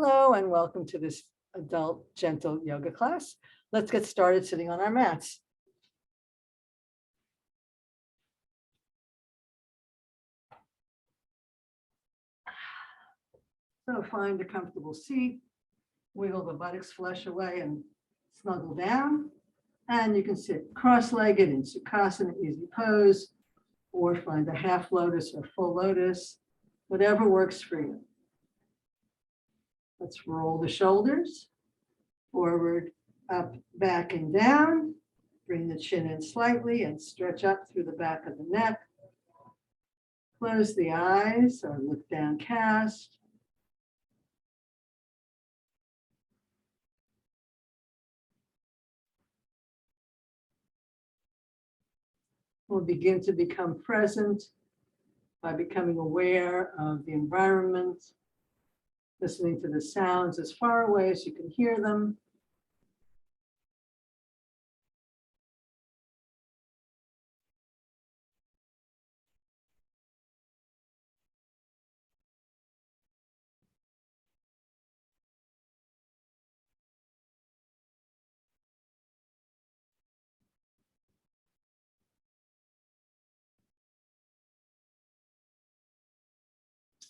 Hello and welcome to this adult gentle yoga class. Let's get started sitting on our mats. So find a comfortable seat, wiggle the buttocks flush away and snuggle down. And you can sit cross-legged in Sukhasana, easy pose, or find a half lotus or full lotus, whatever works for you. Let's roll the shoulders, forward, up, back, and down. Bring the chin in slightly and stretch up through the back of the neck. Close the eyes or look downcast. We'll begin to become present by becoming aware of the environment, listening to the sounds as far away as you can hear them.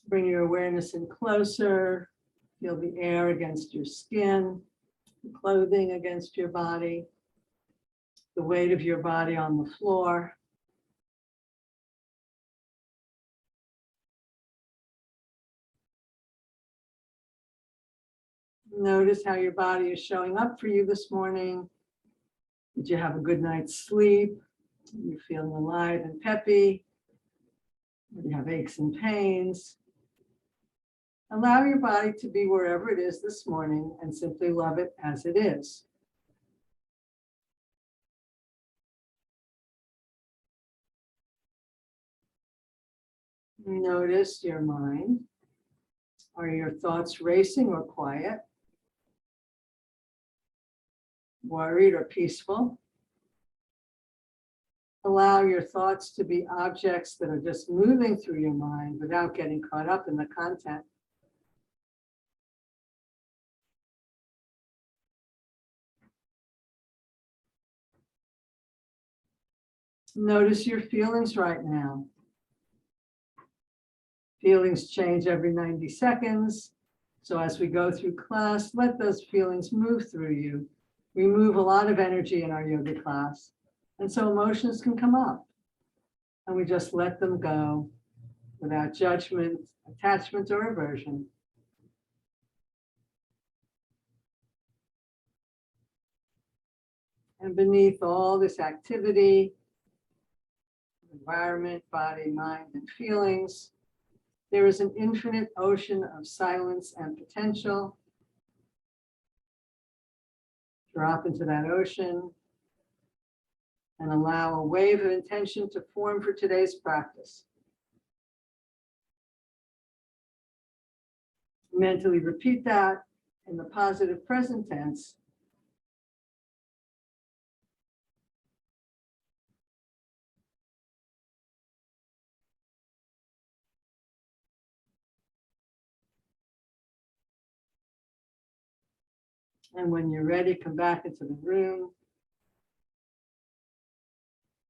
Bring your awareness in closer. Feel the air against your skin, the clothing against your body, the weight of your body on the floor. Notice how your body is showing up for you this morning. Did you have a good night's sleep? Are you feeling alive and peppy? Do you have aches and pains? Allow your body to be wherever it is this morning and simply love it as it is. Notice your mind. Are your thoughts racing or quiet? Worried or peaceful? Allow your thoughts to be objects that are just moving through your mind without getting caught up in the content. Notice your feelings right now. Feelings change every 90 seconds. So as we go through class, let those feelings move through you. We move a lot of energy in our yoga class. And so emotions can come up. And we just let them go without judgment, attachment, or aversion. And beneath all this activity, environment, body, mind, and feelings, there is an infinite ocean of silence and potential. Drop into that ocean and allow a wave of intention to form for today's practice. Mentally repeat that in the positive present tense. And when you're ready, come back into the room.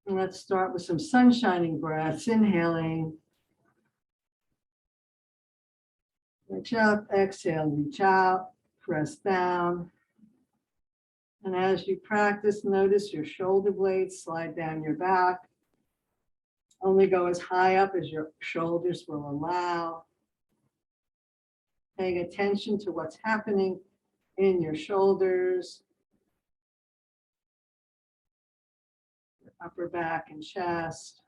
And let's start with some sun shining breaths. Inhaling. Reach up, exhale, reach out, press down. And as you practice, notice your shoulder blades slide down your back. Only go as high up as your shoulders will allow. Paying attention to what's happening in your shoulders, your upper back and chest.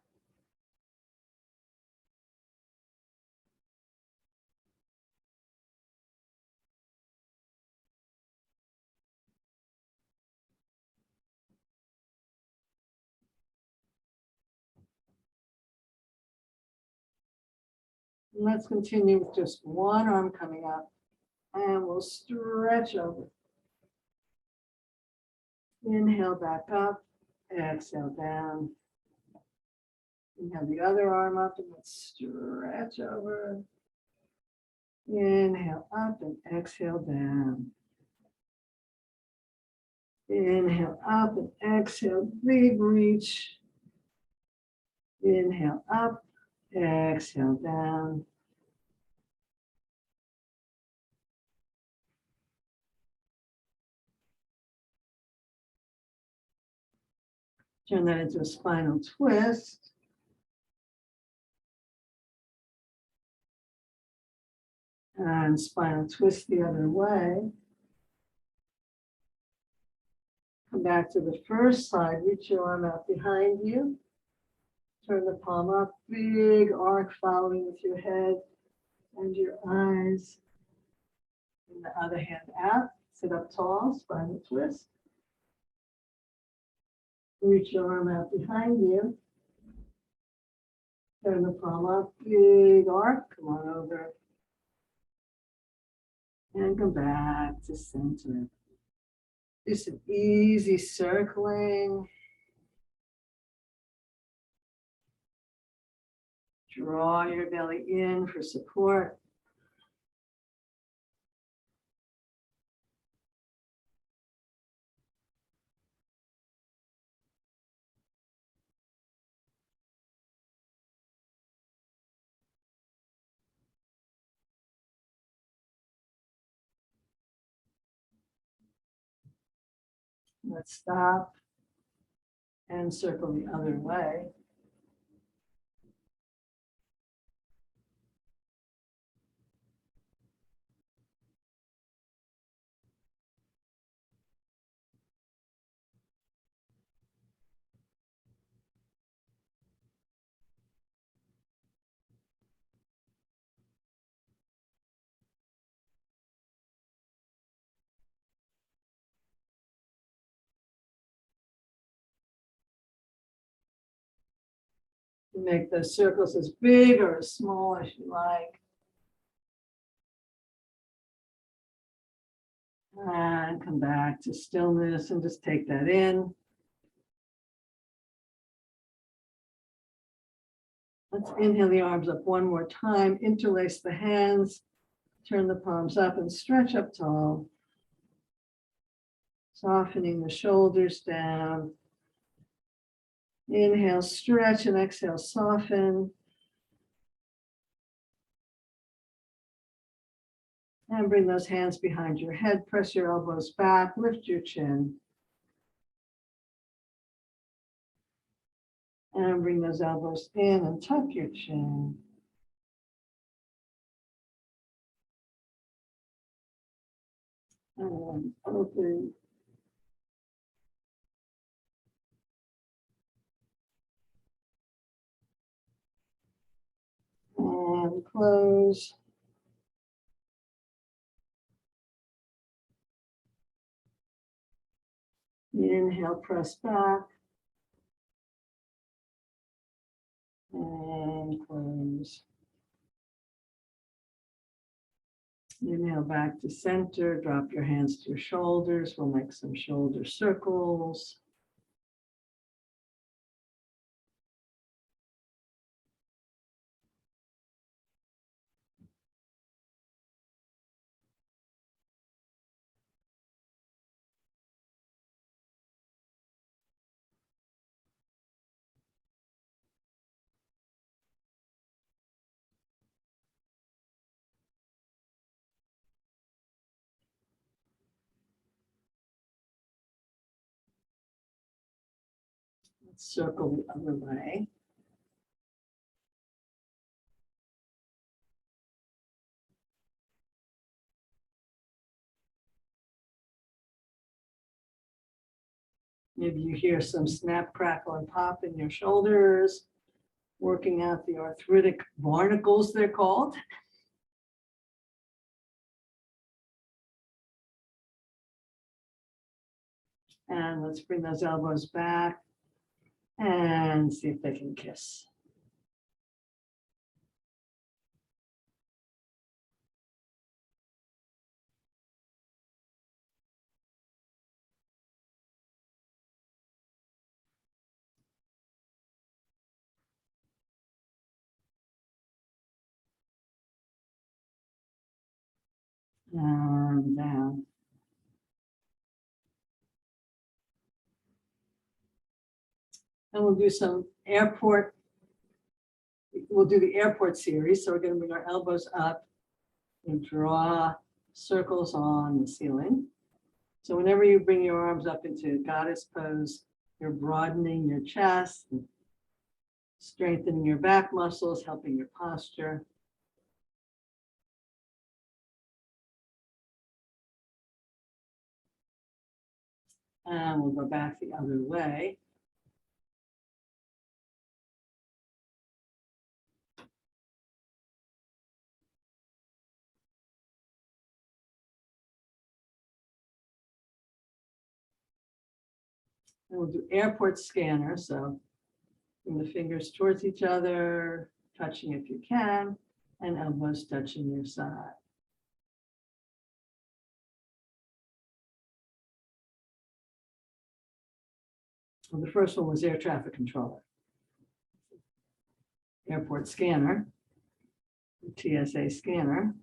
And let's continue with just one arm coming up, and we'll stretch over. Inhale back up, exhale down. Inhale the other arm up and let's stretch over. Inhale up and exhale down. Inhale up and exhale, big reach. Inhale up, exhale down. Turn that into a spinal twist. And spinal twist the other way. Come back to the first side, reach your arm out behind you. Turn the palm up, big arc following with your head and your eyes. And the other hand out, sit up tall, spinal twist. Reach your arm out behind you. Turn the palm up, big arc, come on over. And come back to center. Do some easy circling. Draw your belly in for support. Let's stop and circle the other way. You make those circles as big or as small as you like. And come back to stillness and just take that in. Let's inhale the arms up one more time. Interlace the hands. Turn the palms up and stretch up tall. Softening the shoulders down. Inhale, stretch, and exhale, soften. And bring those hands behind your head. Press your elbows back. Lift your chin. And bring those elbows in and tuck your chin. And open. And close. Inhale, press back. And close. Inhale back to center. Drop your hands to your shoulders. We'll make some shoulder circles. Let's circle the other way. Maybe you hear some snap, crackle, and pop in your shoulders, working out the arthritic barnacles, they're called. And let's bring those elbows back and see if they can kiss. And down. And we'll do some airport. We'll do the airport series. So we're going to bring our elbows up and draw circles on the ceiling. So whenever you bring your arms up into goddess pose, you're broadening your chest, strengthening your back muscles, helping your posture. And we'll go back the other way. And we'll do airport scanner. So bring the fingers towards each other, touching if you can, and elbows touching your side. Well, the first one was air traffic controller. Airport scanner, TSA scanner.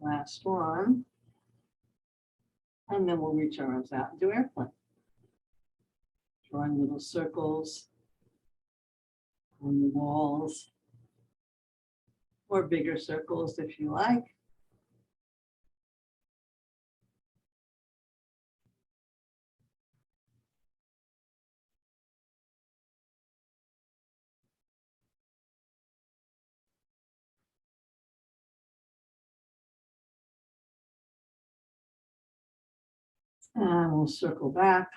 Last one. And then we'll reach our arms out and do airplane. Drawing little circles on the walls, or bigger circles if you like. And we'll circle back.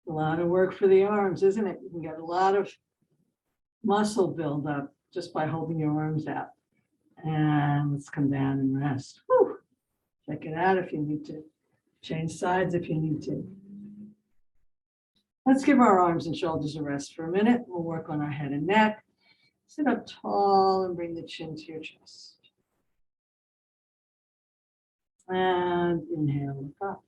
A lot of work for the arms, isn't it? You can get a lot of muscle buildup just by holding your arms out. And let's come down and rest. Whew. Check it out if you need to. Change sides if you need to. Let's give our arms and shoulders a rest for a minute. We'll work on our head and neck. Sit up tall and bring the chin to your chest. And inhale, look up.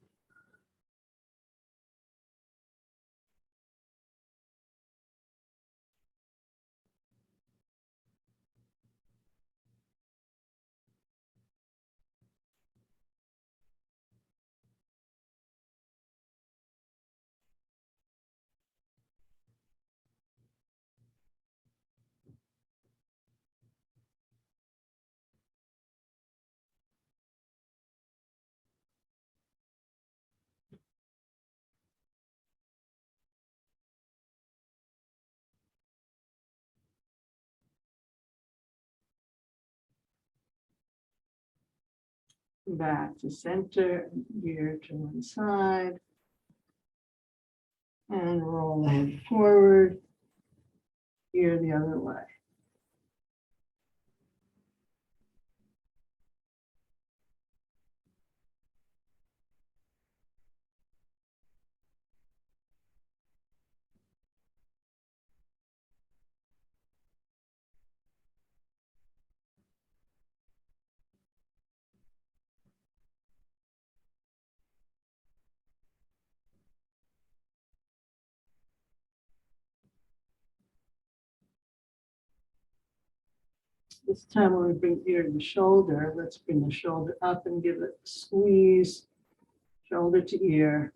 Back to center, gear to one side. And roll the head forward, gear the other way. This time when we bring ear to the shoulder, let's bring the shoulder up and give it a squeeze, shoulder to ear,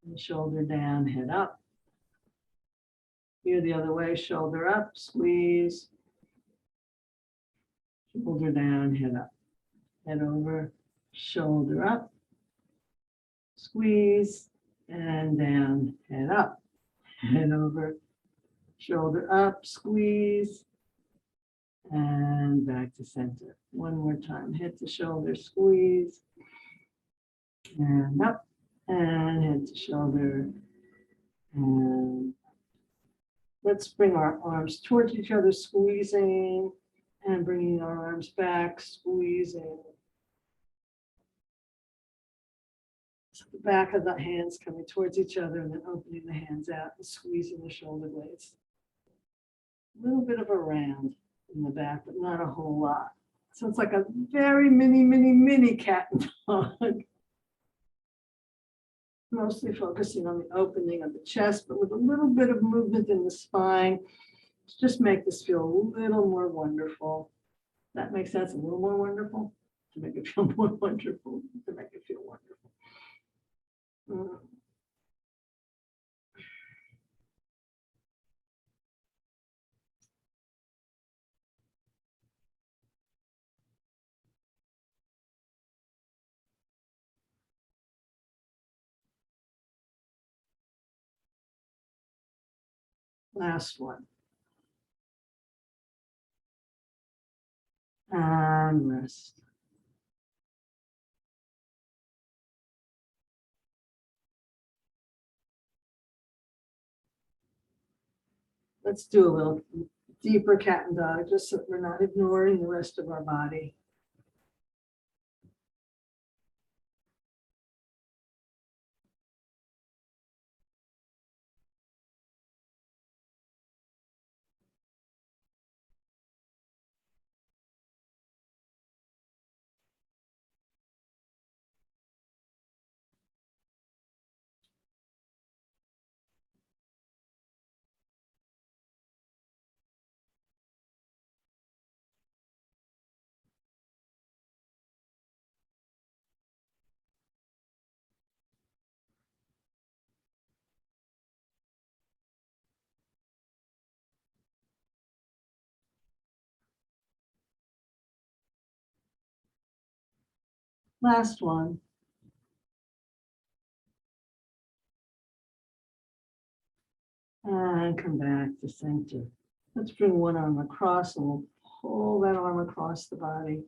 and shoulder down, head up. Ear the other way, shoulder up, squeeze, shoulder down, head up, head over, shoulder up, squeeze, and down, head up, head over, shoulder up, squeeze, and back to center. One more time, head to shoulder, squeeze, and up, and head to shoulder, and let's bring our arms towards each other, squeezing, and bringing our arms back, squeezing. So the back of the hands coming towards each other and then opening the hands out and squeezing the shoulder blades. A little bit of a round in the back, but not a whole lot. So it's like a very mini cat and dog. Mostly focusing on the opening of the chest, but with a little bit of movement in the spine to just make this feel a little more wonderful. That makes sense, a little more wonderful, to make it feel more wonderful, to make it feel wonderful. Last one. And rest. Let's do a little deeper cat and dog, just so we're not ignoring the rest of our body. Last one. And come back to center. Let's bring one arm across and we'll pull that arm across the body.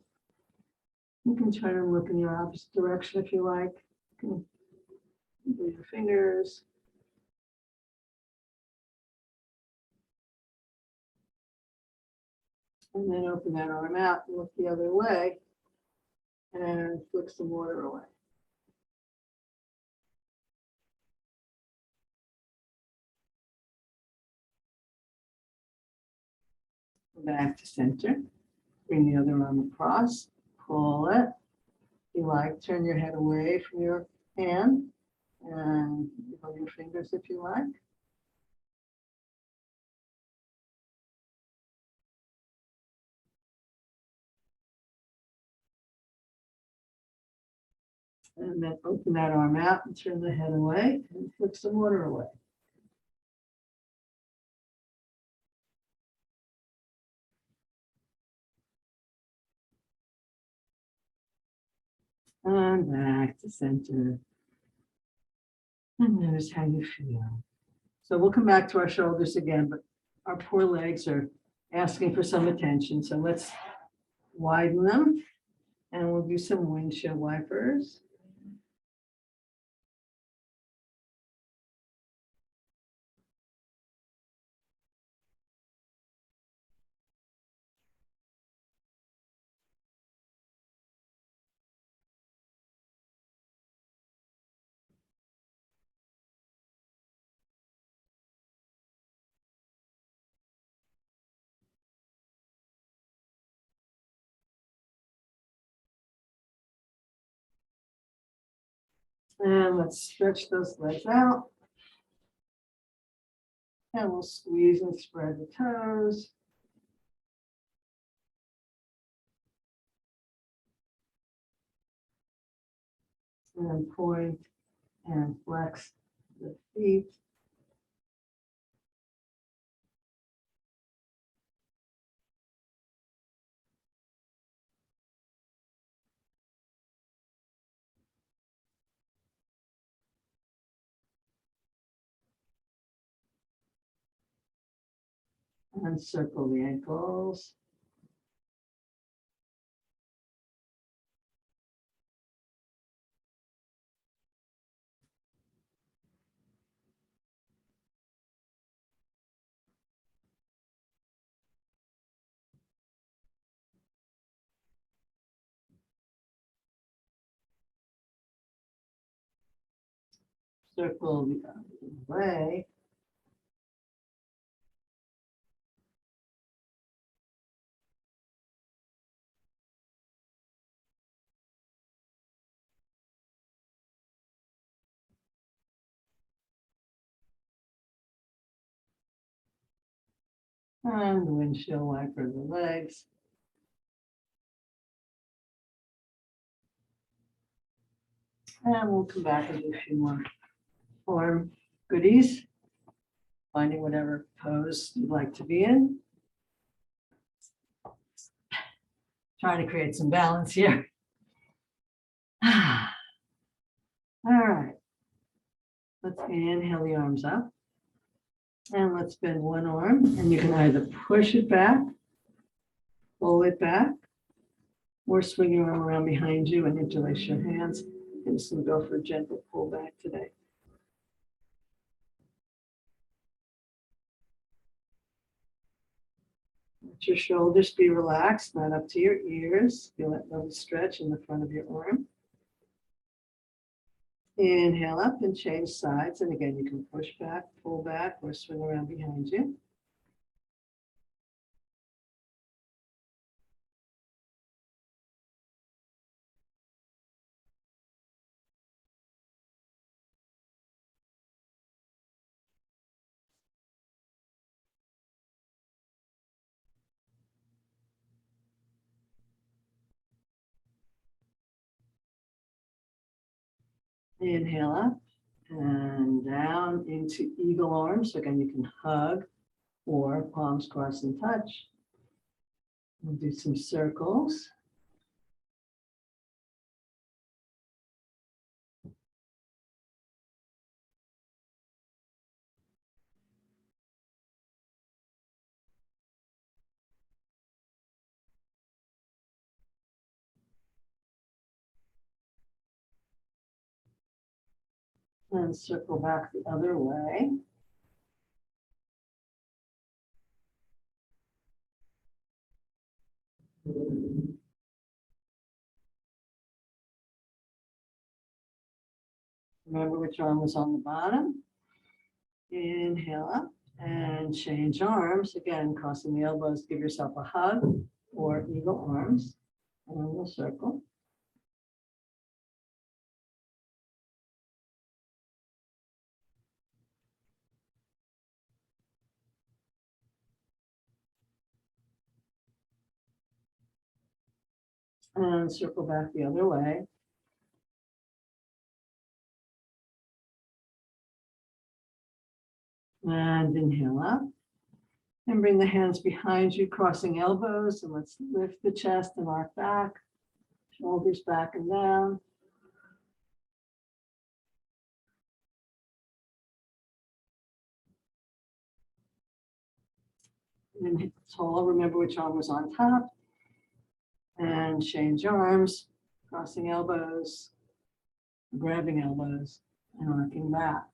You can try to look in your opposite direction if you like. You can move your fingers. And then open that arm out and look the other way and flick some water away. Back to center. Bring the other arm across. Pull it. If you like, turn your head away from your hand and hold your fingers if you like. And then open that arm out and turn the head away and flick some water away. And back to center. And notice how you feel. So we'll come back to our shoulders again, but our poor legs are asking for some attention. So let's widen them and we'll do some windshield wipers. And let's stretch those legs out. And we'll squeeze and spread the toes. And point and flex the feet. And circle the ankles. circle the other way. And the windshield wiper the legs. And we'll come back and do a few more form goodies, finding whatever pose you'd like to be in. Trying to create some balance here. All right. Let's inhale the arms up. And let's bend one arm, and you can either push it back, pull it back, or swing your arm around behind you and interlace your hands. I'm just going to go for a gentle pull back today. Let your shoulders be relaxed, not up to your ears. Feel that little stretch in the front of your arm. Inhale up and change sides. And again, you can push back, pull back, or swing around behind you. Inhale up and down into eagle arms. So again, you can hug or palms cross and touch. We'll do some circles. And circle back the other way. Remember which arm was on the bottom. Inhale up and change arms. Again, crossing the elbows, give yourself a hug or eagle arms. And then we'll circle. And circle back the other way. And inhale up. And bring the hands behind you, crossing elbows. And let's lift the chest and arc back. Shoulders back and down. And tall, remember which arm was on top. And change arms, crossing elbows, grabbing elbows, and arcing back.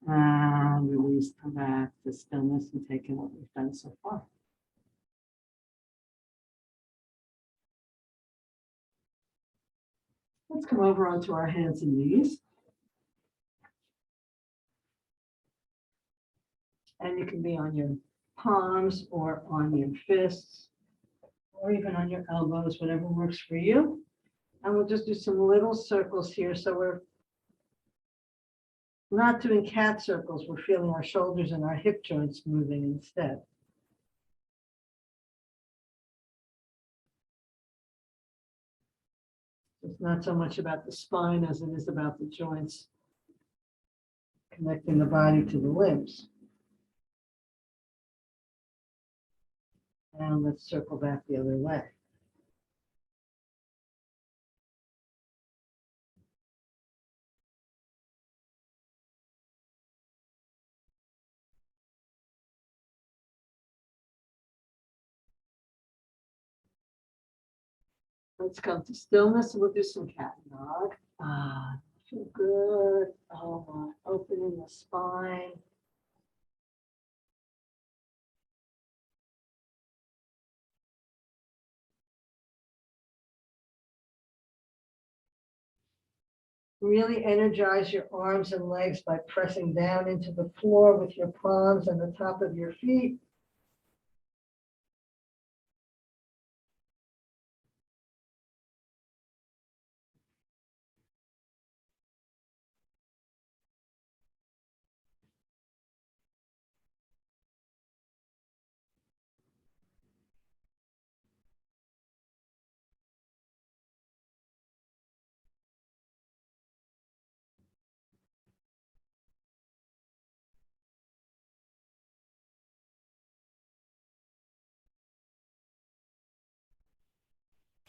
And release, come back to stillness and take in what we've done so far. Let's come over onto our hands and knees. And you can be on your palms or on your fists or even on your elbows, whatever works for you. And we'll just do some little circles here. So we're not doing cat circles. We're feeling our shoulders and our hip joints moving instead. It's not so much about the spine as it is about the joints connecting the body to the limbs. And let's circle back the other way. Let's come to stillness and we'll do some cat and dog. Feel good. Oh my, opening the spine. Really energize your arms and legs by pressing down into the floor with your palms and the top of your feet.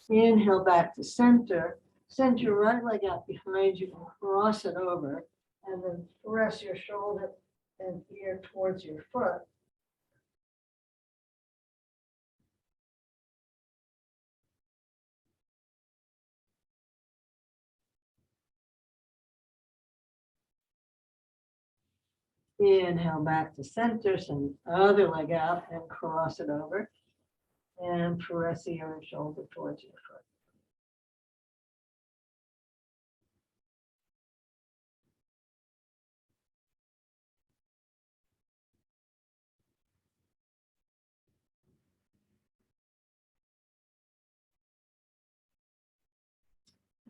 Inhale back to center. Send your right leg out behind you and cross it over. And then press your shoulder and ear towards your foot. Inhale back to center. Send the other leg out and cross it over. And press ear and shoulder towards your foot.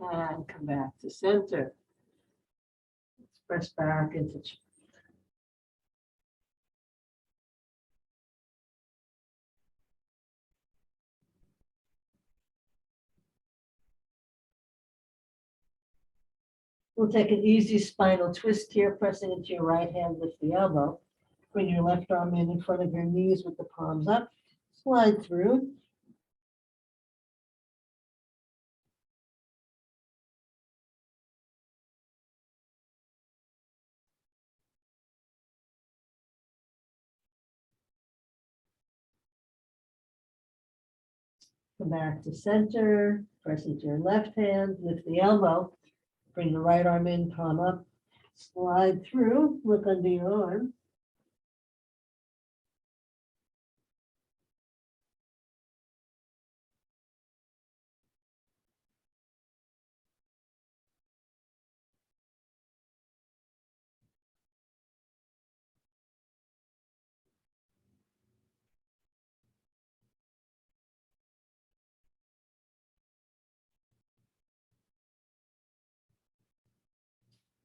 And come back to center. Let's press back into. We'll take an easy spinal twist here, pressing into your right hand, lift the elbow. Bring your left arm in front of your knees with the palms up. Slide through. Come back to center, press into your left hand, lift the elbow. Bring the right arm in, palm up. Slide through, look under your arm.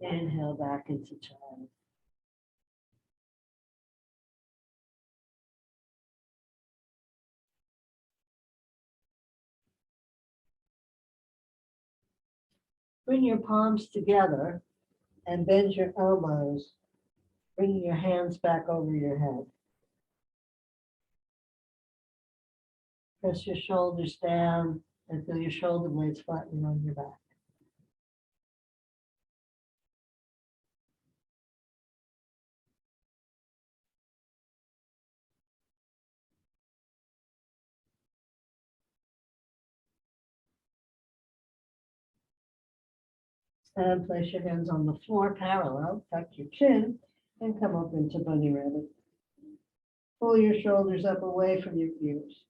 Inhale back into child. Bring your palms together and bend your elbows, bringing your hands back over your head. Press your shoulders down and feel your shoulder blades flattening on your back. And place your hands on the floor parallel, tuck your chin, and come up into bunny rabbit. Pull your shoulders up away from your ears.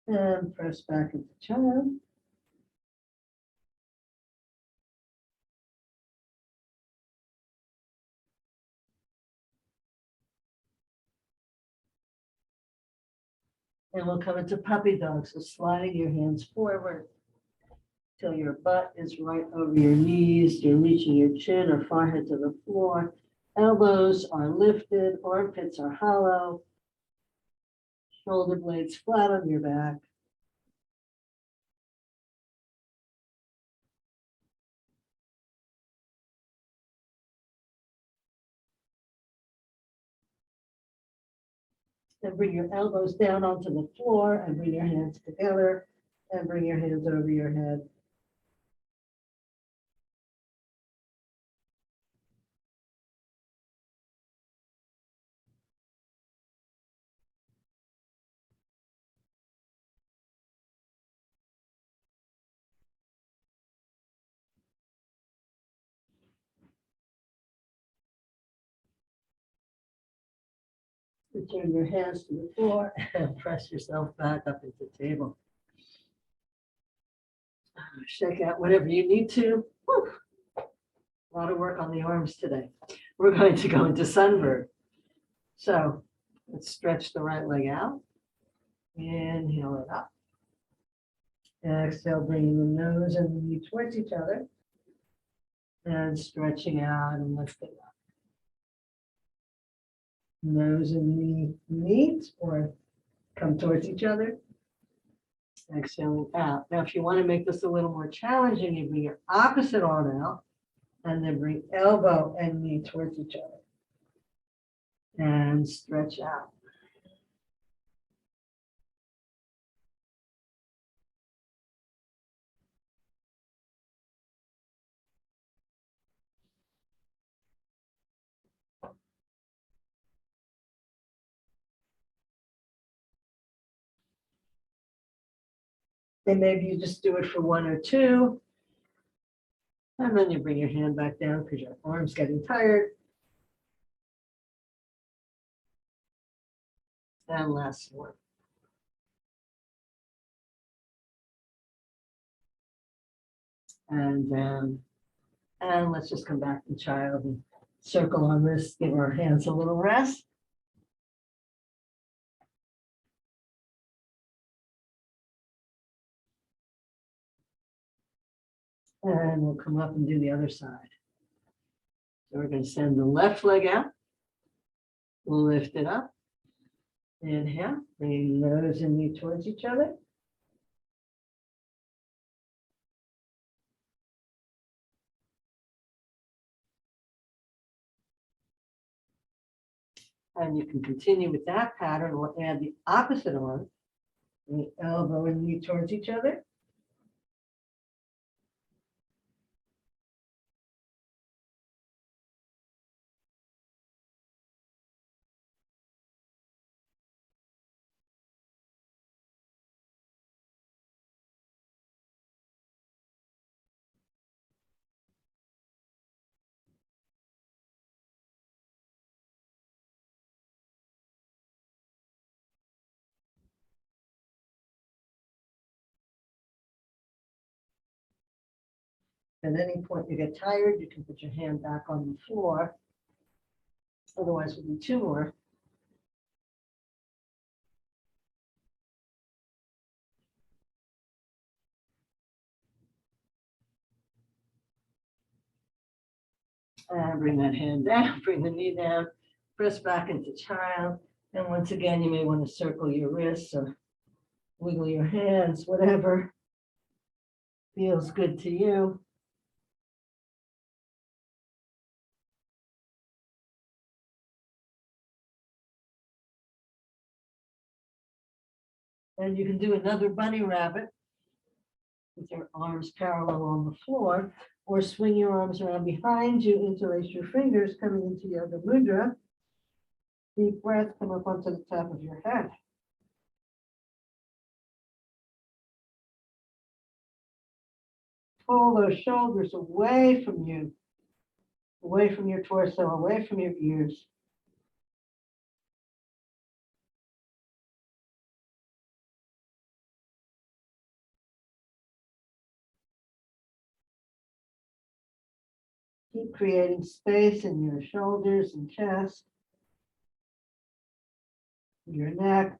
And press back into child. And we'll come into puppy dog. So sliding your hands forward till your butt is right over your knees. You're reaching your chin or forehead to the floor. Elbows are lifted, armpits are hollow. Shoulder blades flat on your back. Then bring your elbows down onto the floor and bring your hands together and bring your hands over your head. Return your hands to the floor and press yourself back up into the table. Shake out whatever you need to. Whew. A lot of work on the arms today. We're going to go into sunbird. So let's stretch the right leg out. Inhale it up. Exhale, bringing the nose and the knee towards each other. And stretching out and lifting up. Nose and knee meet or come towards each other. Exhaling out. Now, if you want to make this a little more challenging, you bring your opposite arm out and then bring elbow and knee towards each other. And stretch out. And maybe you just do it for 1 or 2. And then you bring your hand back down because your arm's getting tired. And last one. And down. And let's just come back to child and circle on wrists, give our hands a little rest. And we'll come up and do the other side. So we're going to send the left leg out. Lift it up. Inhale, bring nose and knee towards each other. And you can continue with that pattern. We'll add the opposite arm. The elbow and knee towards each other. At any point you get tired, you can put your hand back on the floor. Otherwise, we'll do 2 more. And bring that hand down, bring the knee down, press back into child. And once again, you may want to circle your wrists or wiggle your hands, whatever feels good to you. And you can do another bunny rabbit with your arms parallel on the floor, or swing your arms around behind you, interlace your fingers coming into Yoga Mudra. Deep breath, come up onto the top of your head. Pull those shoulders away from you, away from your torso, away from your ears. Keep creating space in your shoulders and chest, your neck.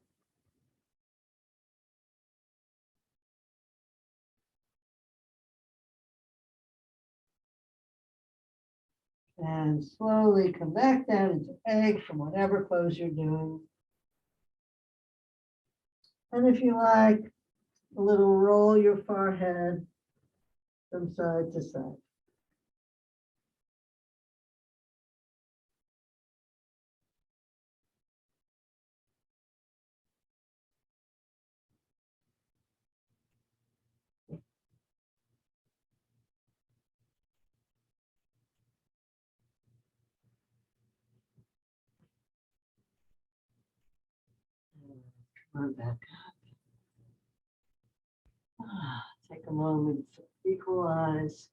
And slowly come back down into egg from whatever pose you're doing. And if you like, a little roll your forehead from side to side. Come on back up. Take a moment to equalize.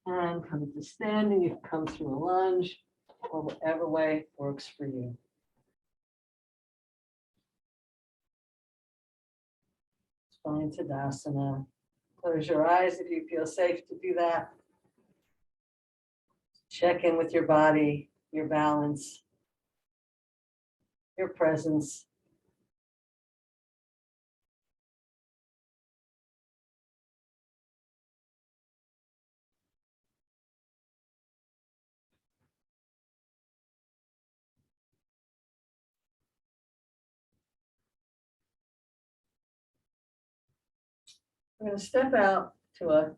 And come to standing. You can come through a lunge. or whatever way works for you. Spine Tadasana. Close your eyes if you feel safe to do that. Check in with your body, your balance, your presence. We're going to step out to a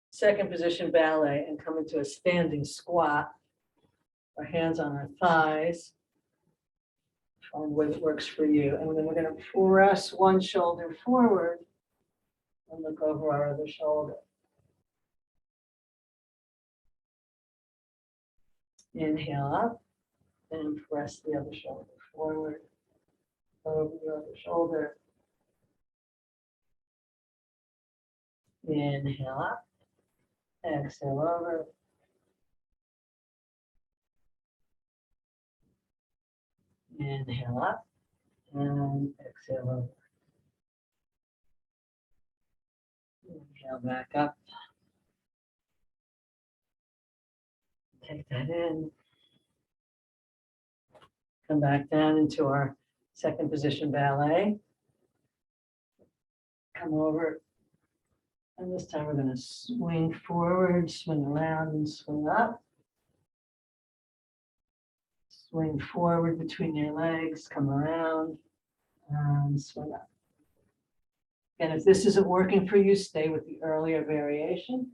second position ballet and come into a standing squat. Our hands on our thighs. Find what works for you. And then we're going to press one shoulder forward and look over our other shoulder. Inhale up and press the other shoulder forward, over the other shoulder. Inhale up, exhale over. Inhale up and exhale over. Inhale back up. Take that in. Come back down into our second position ballet. Come over. And this time we're going to swing forward, swing around, and swing up. Swing forward between your legs, come around, and swing up. And if this isn't working for you, stay with the earlier variation.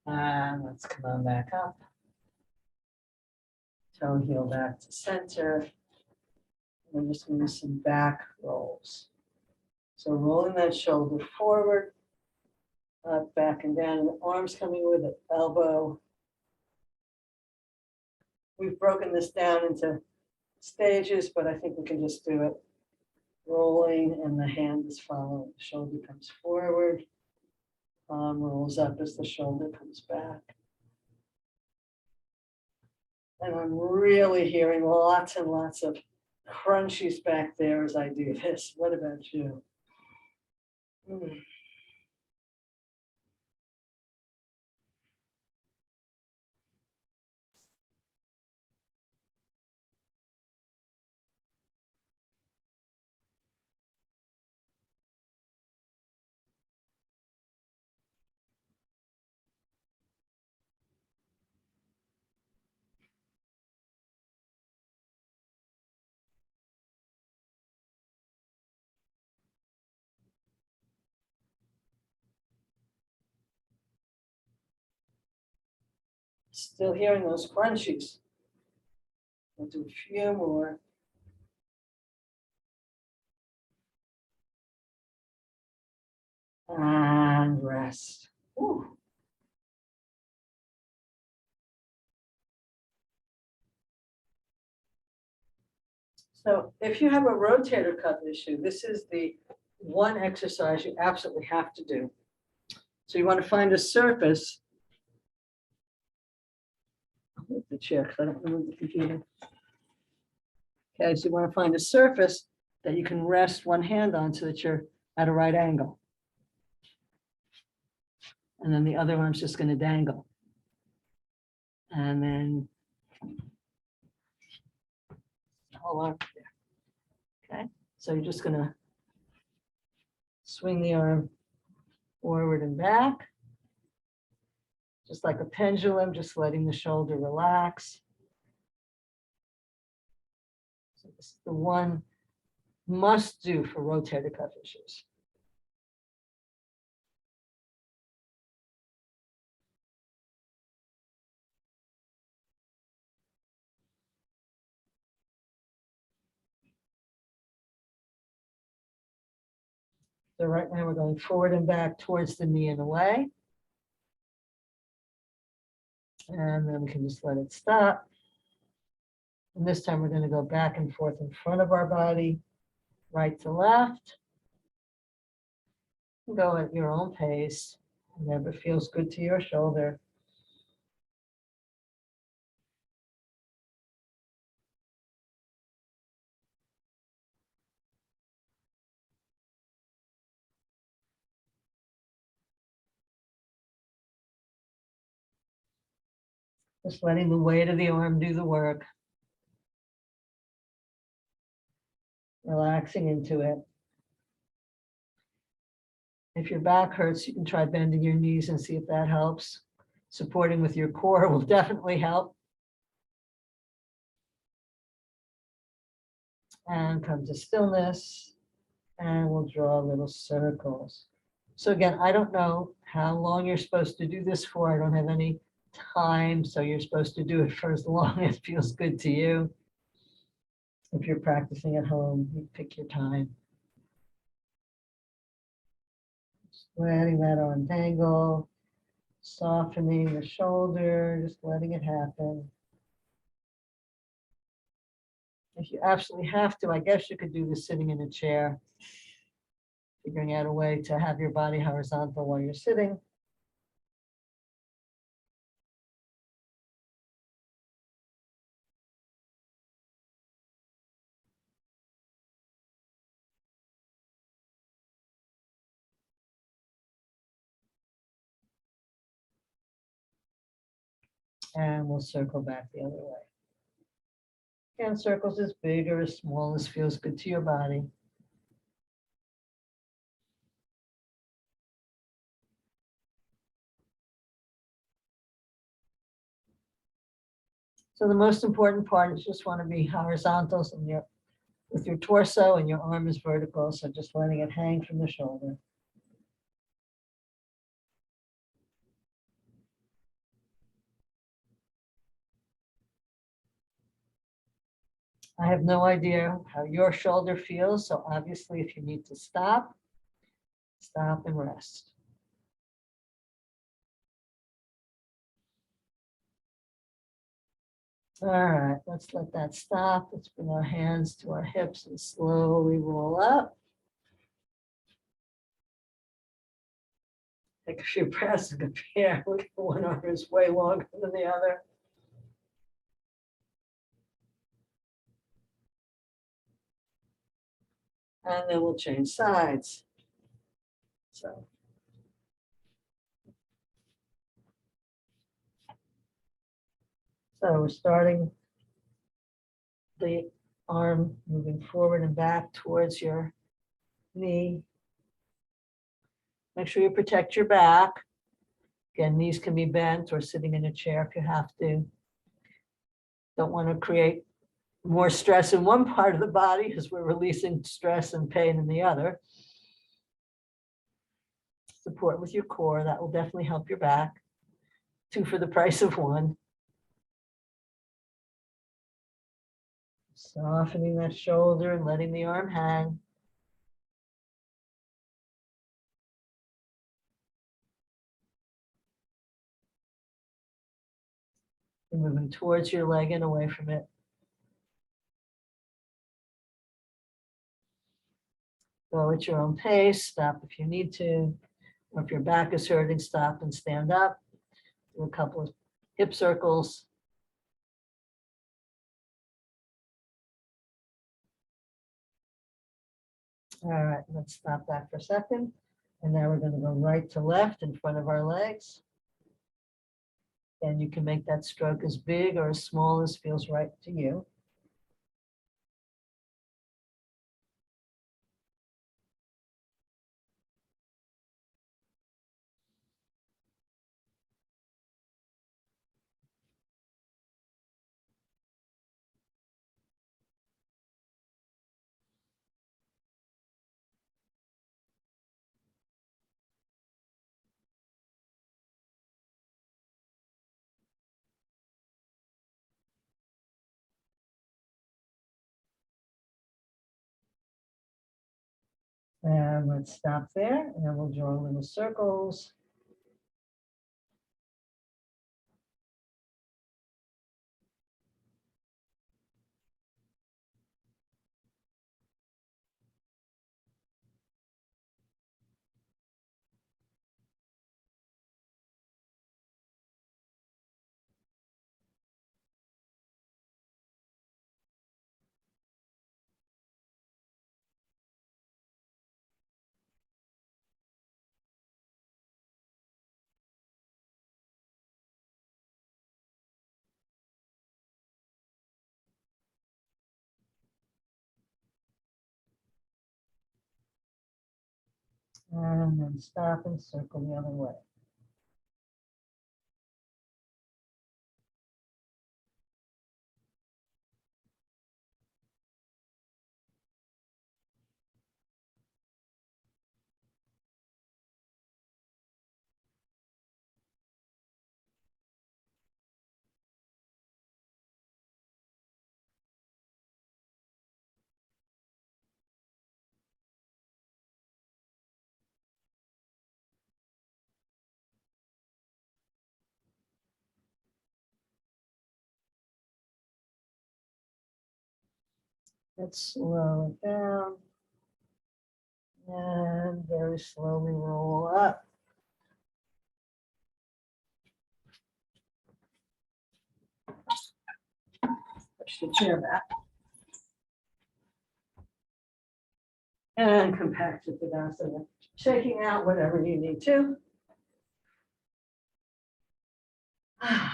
And let's come on back up. Toe heel back to center. And we're just going to do some back rolls. So rolling that shoulder forward, up, back, and down, and the arms coming with the elbow. We've broken this down into stages, but I think we can just do it rolling, and the hand is following. The shoulder comes forward, palm rolls up as the shoulder comes back. And I'm really hearing lots and lots of crunchies back there as I do this. What about you? Still hearing those crunchies. We'll do a few more. And rest. Whew. So if you have a rotator cuff issue, this is the one exercise you absolutely have to do. So you want to find a surface. I'll move the chair because I don't move the computer. Okay, so you want to find a surface that you can rest one hand on so that you're at a right angle. And then the other arm's just going to dangle. And then the whole arm there. Okay, so you're just going to swing the arm forward and back. Just like a pendulum, just letting the shoulder relax. So this is the one must do for rotator cuff issues. So right now we're going forward and back towards the knee and away. And then we can just let it stop. And this time we're going to go back and forth in front of our body, right to left. Go at your own pace, whatever feels good to your shoulder. Just letting the weight of the arm do the work. Relaxing into it. If your back hurts, you can try bending your knees and see if that helps. Supporting with your core will definitely help. And come to stillness. And we'll draw little circles. So again, I don't know how long you're supposed to do this for. I don't have any time, so you're supposed to do it for as long as feels good to you. If you're practicing at home, you pick your time. Just letting that arm dangle, softening the shoulder, just letting it happen. If you absolutely have to, I guess you could do this sitting in a chair, figuring out a way to have your body horizontal while you're sitting. And we'll circle back the other way. And circles as big or as small as feels good to your body. So the most important part is just want to be horizontal with your torso, and your arm is vertical. So just letting it hang from the shoulder. I have no idea how your shoulder feels. So obviously if you need to stop, stop and rest. All right, let's let that stop. Let's bring our hands to our hips and slowly roll up. Take a few breaths and compare. Look at one arm is way longer than the other. And then we'll change sides. So we're starting the arm moving forward and back towards your knee. Make sure you protect your back. Again, knees can be bent or sitting in a chair if you have to. Don't want to create more stress in one part of the body as we're releasing stress and pain in the other. Support with your core. That will definitely help your back. 2 for the price of 1. Softening that shoulder and letting the arm hang. And moving towards your leg and away from it. Go at your own pace. Stop if you need to. Or if your back is hurting, stop and stand up. Do a couple of hip circles. All right, let's stop that for a second. And now we're going to go right to left in front of our legs. And you can make that stroke as big or as small as feels right to you. And let's stop there, and then we'll draw little circles. And then stop and circle the other way. Let's slow it down and very slowly roll up. Push the chair back. And compact it Tadasana. Shaking out whatever you need to. I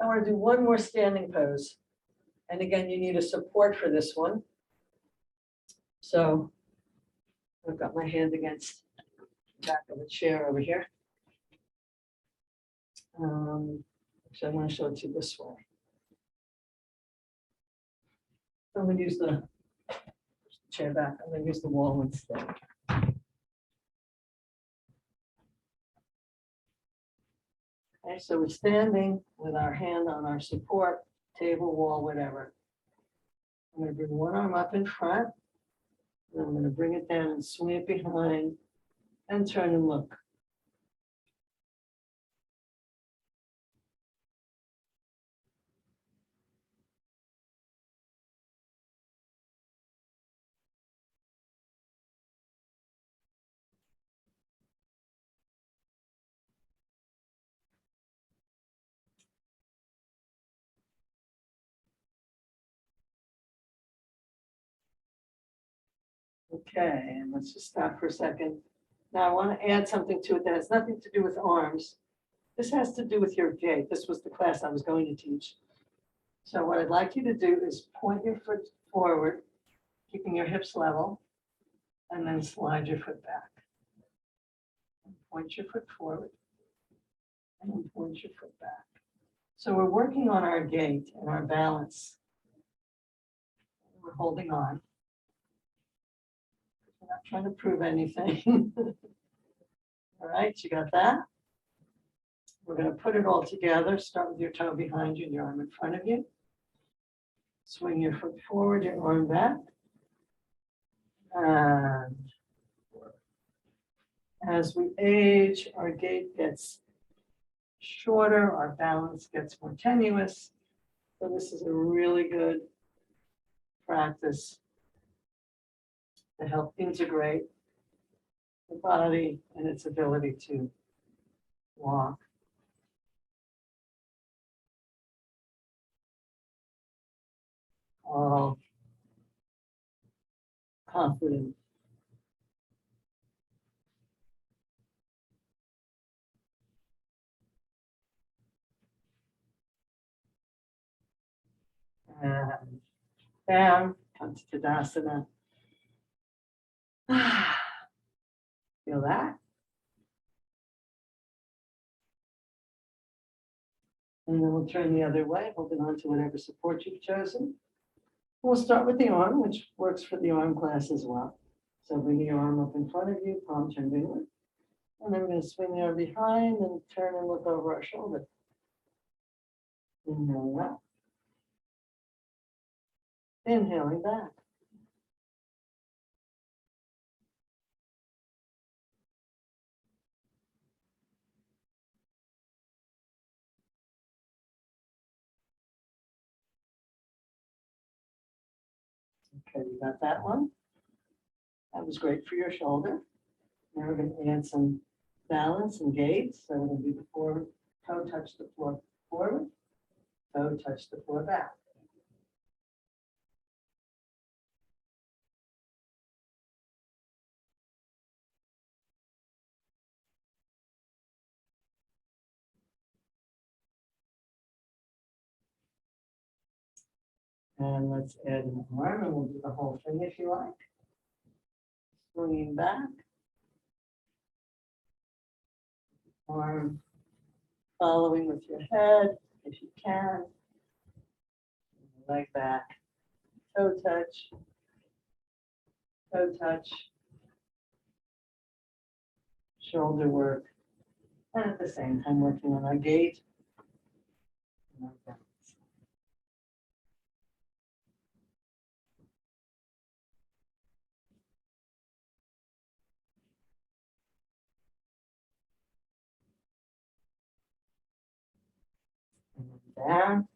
want to do one more standing pose. And again, you need a support for this one. So I've got my hand against the back of the chair over here. Actually, I want to show it to you this way. I'm going to use the chair back. I'm going to use the wall instead. Okay, so we're standing with our hand on our support, table, wall, whatever. I'm going to bring one arm up in front. And I'm going to bring it down and swing it behind and turn and look. Okay, and let's just stop for a second. Now I want to add something to it that has nothing to do with arms. This has to do with your gait. This was the class I was going to teach. So what I'd like you to do is point your foot forward, keeping your hips level, and then slide your foot back. Point your foot forward, and then point your foot back. So we're working on our gait and our balance. We're holding on. We're not trying to prove anything. All right, you got that? We're going to put it all together. Start with your toe behind you and your arm in front of you. Swing your foot forward, your arm back. And as we age, our gait gets shorter, our balance gets more tenuous. So this is a really good practice to help integrate the body and its ability to walk. All confident. And down, come to Tadasana. Feel that? And then we'll turn the other way, holding on to whatever support you've chosen. We'll start with the arm, which works for the arm class as well. So bring your arm up in front of you, palm turned inward. And then we're going to swing the arm behind and turn and look over our shoulder. Inhaling up. Inhaling back. Okay, you got that one? That was great for your shoulder. Now we're going to add some balance and gait. So it'll be before toe touch the floor forward, toe touch the floor back. And let's add an arm, and we'll do the whole thing if you like. Swinging back. Arm following with your head, if you can. Leg back. Toe touch. Toe touch. Shoulder work. And at the same time, working on our gait. And our balance. And down.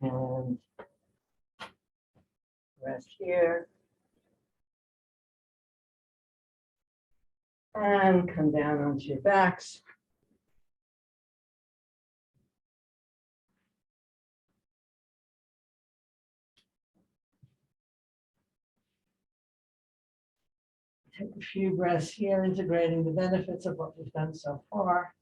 And rest here. And come down onto your backs. Take a few breaths here, integrating the benefits of what we've done so far.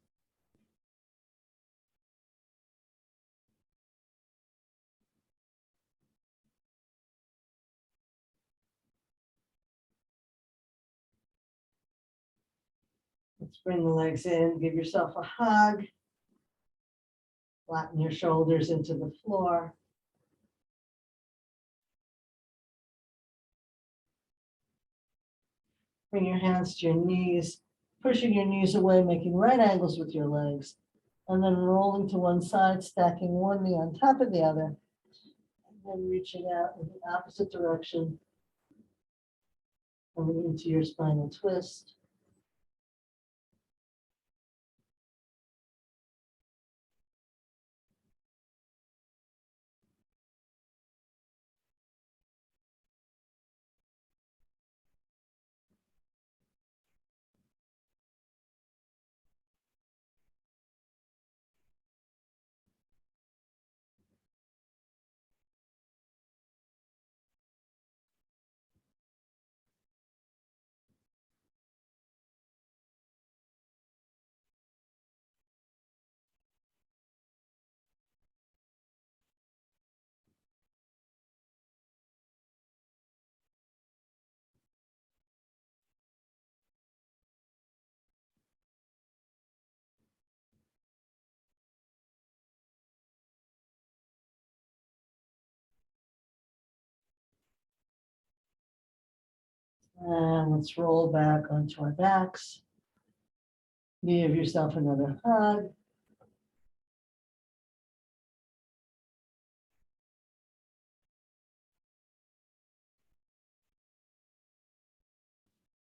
Let's bring the legs in, give yourself a hug. Flatten your shoulders into the floor. Bring your hands to your knees, pushing your knees away, making right angles with your legs, and then rolling to one side, stacking one knee on top of the other, and then reaching out in the opposite direction, coming into your spinal twist. And let's roll back onto our backs. Give yourself another hug.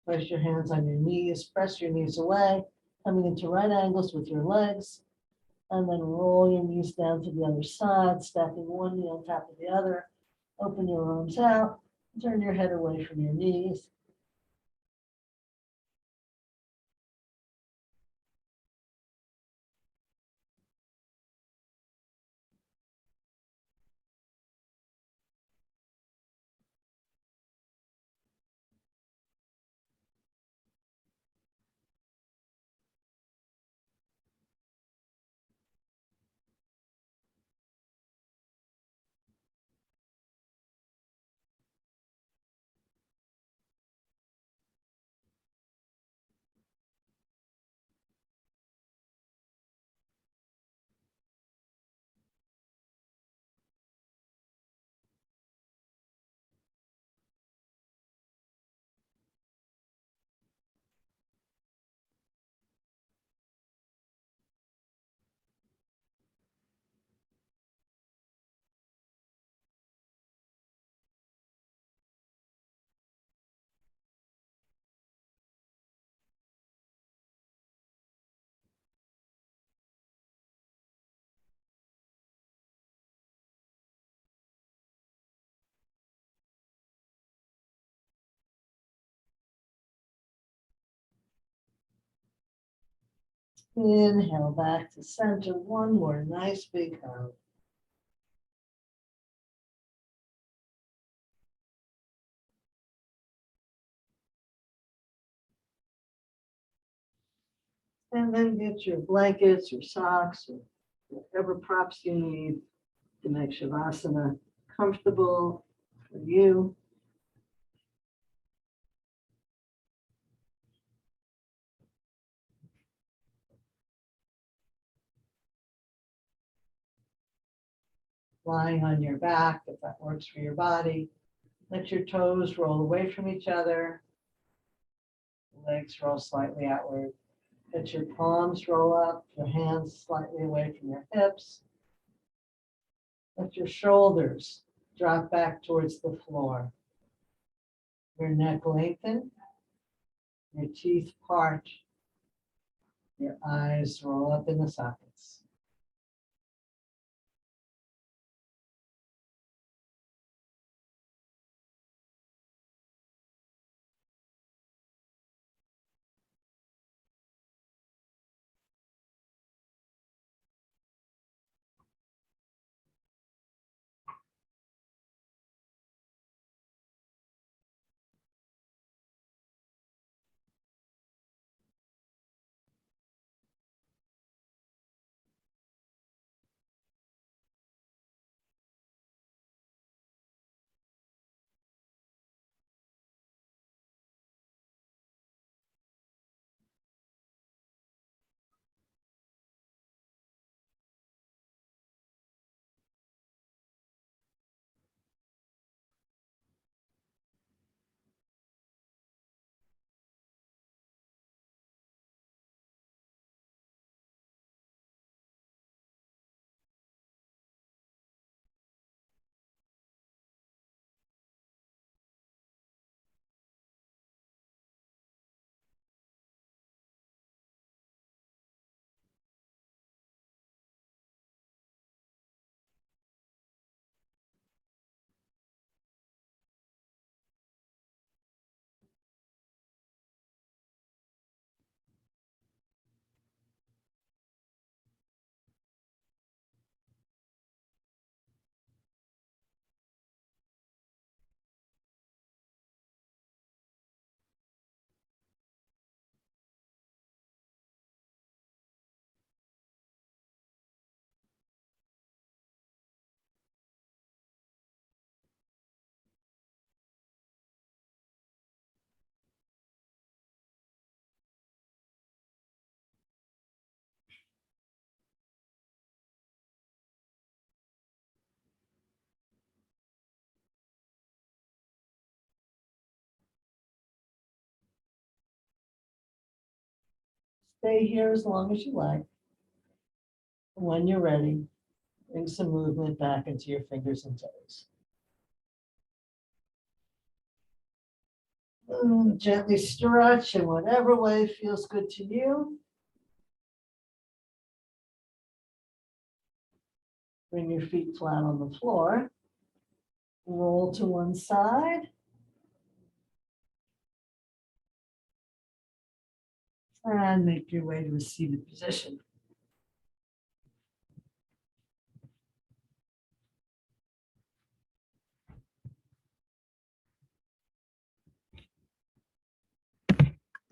Place your hands on your knees, press your knees away, coming into right angles with your legs, and then roll your knees down to the other side, stacking one knee on top of the other. Open your arms out, turn your head away from your knees. Inhale back to center. One more nice big hug. And then get your blankets, your socks, or whatever props you need to make Shavasana comfortable for you. Lying on your back, if that works for your body. Let your toes roll away from each other. Legs roll slightly outward. Let your palms roll up, your hands slightly away from your hips. Let your shoulders drop back towards the floor. Your neck lengthen. Your teeth part. Your eyes roll up in the sockets. Stay here as long as you like. When you're ready, bring some movement back into your fingers and toes. Gently stretch in whatever way feels good to you. Bring your feet flat on the floor. Roll to one side. And make your way to a seated position.